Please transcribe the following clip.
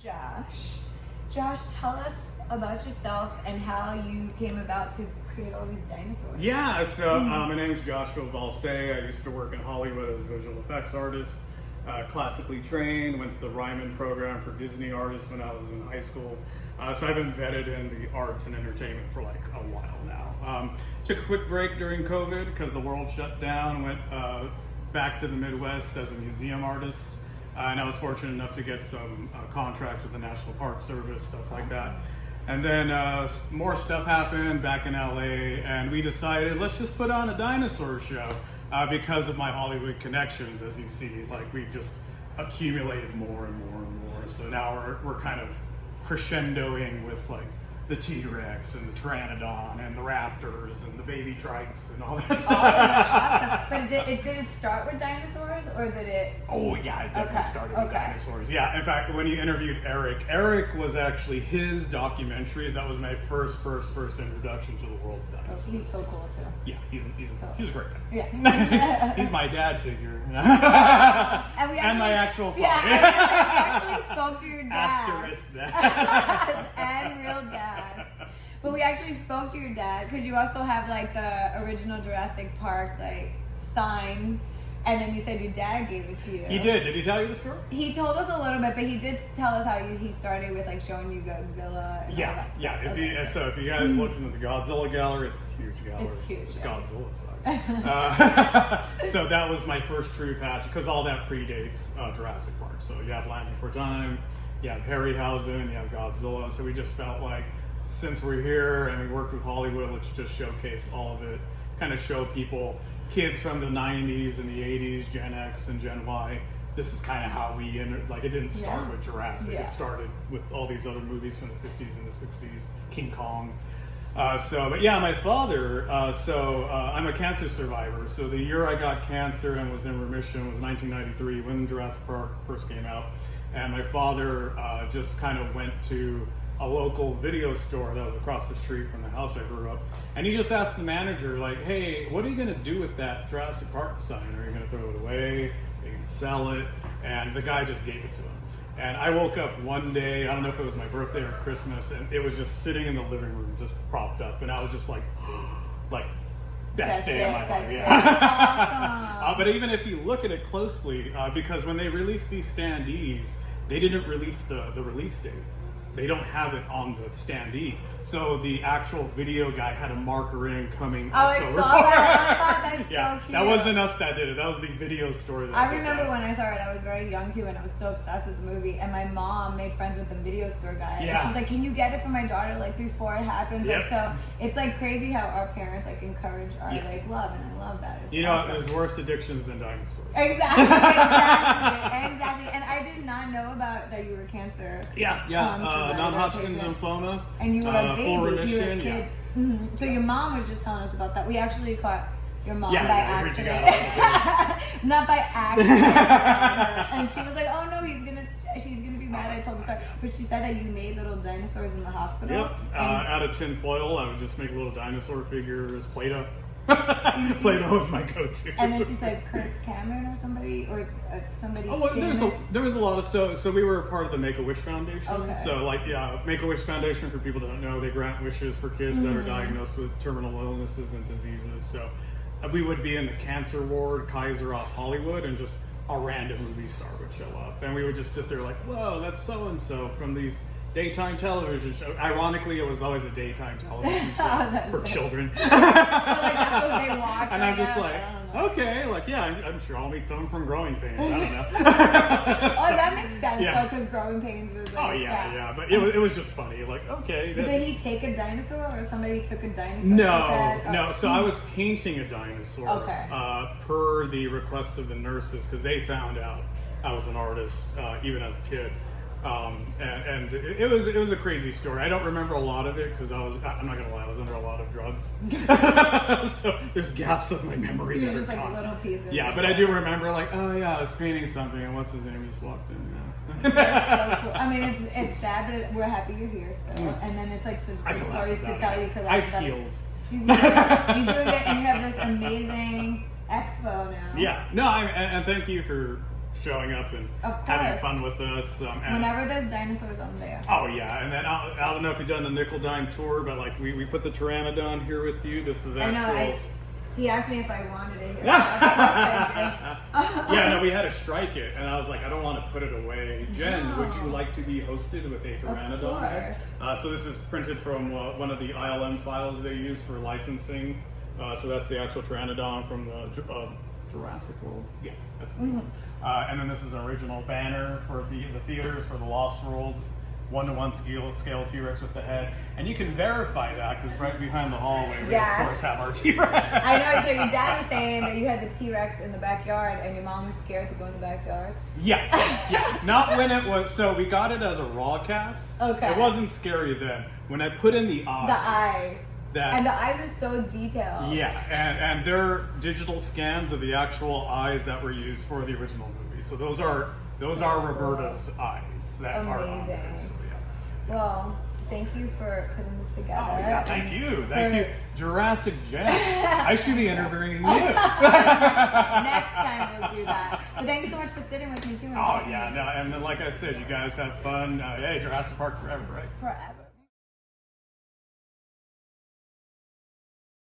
Josh. Josh, tell us about yourself and how you came about to create all these dinosaurs. Yeah, so my name's Josh Ballze. I used to work in Hollywood as a visual effects artist, classically trained, went to the Ryman program for Disney artists when I was in high school. So I've been vetted in the arts and entertainment for like a while now. Took a quick break during COVID because the world shut down, went back to the Midwest as a museum artist. And I was fortunate enough to get some contracts with the National Park Service, stuff like that. And then more stuff happened back in LA, and we decided let's just put on a dinosaur show because of my Hollywood connections. As you see, like we just accumulated more and more and more. So now we're kind of crescendoing with like the T-Rex and the Pteranodon and the Raptors and the baby trikes and all that stuff. Oh, that's awesome. But did it start with dinosaurs or did it? Oh yeah, it definitely started with dinosaurs. Yeah, in fact, when you interviewed Eric was actually his documentaries. That was my first introduction to the world of dinosaurs. He's so cool too. Yeah, he's a great guy. Yeah. He's my dad figure. and my actual father. Yeah, we actually spoke to your dad. Asterisk that. And real dad. But we actually spoke to your dad because you also have like the original Jurassic Park like sign, and then you said your dad gave it to you. He did. Did he tell you the story? He told us a little bit, but he did tell us how he started with like showing you Godzilla. And all that stuff. So if you guys looked into the Godzilla gallery, it's a huge gallery. It's huge. It's Yeah. Godzilla size. So that was my first true patch because all that predates Jurassic Park. So you have Land Before Time, you have Harryhausen, you have Godzilla. So we just felt like since we're here and we worked with Hollywood, let's just showcase all of it, kind of show people, kids from the 90s and the 80s, Gen X and Gen Y, this is kind of how we entered. Like it didn't start with Jurassic, it started with all these other movies from the 50s and the 60s, King Kong. But yeah, my father, I'm a cancer survivor. So the year I got cancer and was in remission was 1993 when Jurassic Park first came out. And my father just kind of went to a local video store that was across the street from the house I grew up. And he just asked the manager, like, hey, what are you going to do with that Jurassic Park sign? Are you going to throw it away? Are you going to sell it? And the guy just gave it to him. And I woke up one day, I don't know if it was my birthday or Christmas, and it was just sitting in the living room, just propped up. And I was just like best day of my life. Yeah. Awesome. But even if you look at it closely, because when they released these standees, they didn't release the release date. They don't have it on the standee. So the actual video guy had a marker in coming October 4th. That's Yeah, so cute. that wasn't us that did it. That was the video store that I did remember that. when I saw it, I was very young too, and I was so obsessed with the movie. And my mom made friends with the video store guy. Yeah. And she's like, "Can you get it for my daughter like before it happens?" Yep. Like, so it's like crazy how our parents like encourage our Yeah. like love, and I love that. It's You know, awesome. there's worse addictions than dinosaurs. Exactly. And I did not know about that you were cancer. Yeah. Non-Hodgkin's lymphoma. And you were a baby. Full remission. You were a kid. Yeah. Mm-hmm. So your mom was just telling us about that. We actually caught your mom by I heard you got accident. Not by accident. And she was like, "Oh no, she's gonna be mad I told the story." But she said that you made little dinosaurs in the hospital. Yep. Out of tin foil, I would just make little dinosaur figures, Play-Doh. Play-Doh was my go-to. And then she said Kirk Cameron or somebody somebody. Oh, well, there was a lot of so we were part of the Make-A-Wish Foundation. Okay. So Make-A-Wish Foundation, for people that don't know, they grant wishes for kids that are diagnosed with terminal illnesses and diseases. So we would be in the cancer ward, Kaiser off Hollywood, and just a random movie star would show up, and we would just sit there like, whoa, that's so and so from these daytime television show. Ironically, it was always a daytime television show for children. Like that's what they watch. And I'm just like, I don't know. okay, like yeah, I'm sure I'll meet someone from Growing Pains. I don't know. That makes sense yeah. though, because Growing Pains was like. Oh yeah. But it was just funny. Like okay. But did he take a dinosaur, or somebody took a dinosaur? No. So I was painting a dinosaur. Okay. Per the request of the nurses, because they found out I was an artist even as a kid. And it was a crazy story. I don't remember a lot of it because I'm not gonna lie, I was under a lot of drugs. So there's gaps of my memory. You're just like little pieces. Yeah, but I do remember like, oh yeah, I was painting something and what's his name just walked in. That's so cool. I mean, it's sad, but we're happy you're here still. And then it's like such great stories to tell you because I've healed. You're doing it, and you have this amazing expo now. Yeah, no, and thank you for showing up and Of having course. fun with us. And Whenever there's dinosaurs, I'm there. oh yeah, and then I don't know if you've done the Nickel Dime tour, but like we put the Pteranodon here with you. This is I actual. know. He asked me if I wanted it here. Yeah, no, we had to strike it, and I was like, I don't want to put it away. Jen, No. would you like to be hosted with a Pteranodon? course. So this is printed from one of the ILM files they use for licensing. So that's the actual Pteranodon from the Jurassic World. Yeah, that's the one. And then this is an original banner for the theaters for the Lost World. 1-to-1 scale T-Rex with the head, and you can verify that because right behind the hallway we Yes. of course have our T-Rex. I know. So your dad was saying that you had the T-Rex in the backyard, and your mom was scared to go in the backyard. Yeah. Not when it was. So we got it as a raw cast. Okay. It wasn't scary then. When I put in the eyes. The eyes. That. And the eyes are so detailed. Yeah, and they're digital scans of the actual eyes that were used for the original movie. So those are Roberta's eyes that are on there. Amazing. So, yeah. Well, thank you for putting this together. Oh yeah, thank and you, for- Jurassic Jen. I should be interviewing you. Next time we'll do that. But thank you so much for sitting with me too. Oh yeah, no, and then like I said, you guys have fun. Hey, Jurassic Park forever, right? Forever.